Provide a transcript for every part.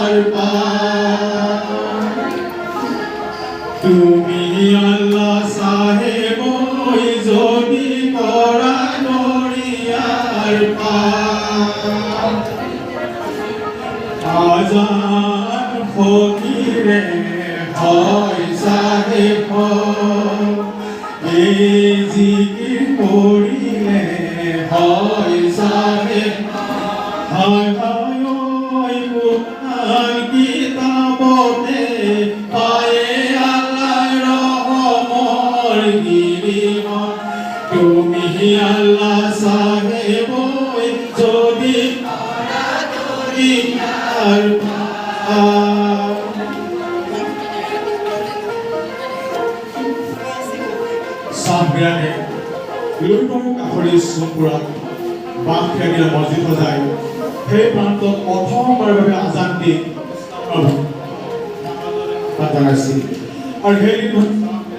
আর পার তুমি আল্লাহ সাহেব ওই যদি করা দরিয়ার পার আজান ফকিরে হয় সাহেব এই জিকির পড়িলে হয় সাহেব হায় হায় ওই কুরআন কিতাবতে পায়ে আল্লাহ রহমর গিরিমন তুমি আল্লাহ সাহেব ওই যদি করা দরিয়ার পার সাবরানে লুইটম কাখৰি সুপুৰা বাঁহখেলীয়া মছজিদ সজাই সেই প্ৰান্তত প্ৰথমবাৰৰ বাবে আজান দি জনাইছিল আৰু সেই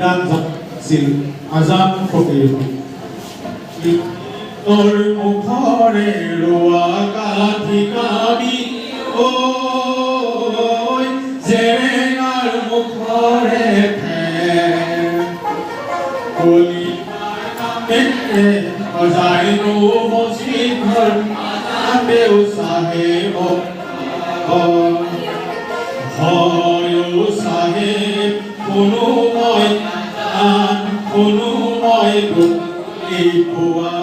গান আছিল আজান ফকীৰ তোৰ মুখৰে ৰোৱা কাঠি কাবি ঐ জেৰেঙাৰ মুখৰে কলি অজাইনো মছজিদৰ আবেও সাহেব হয় সাহেব কোনো মই গলি পোৱা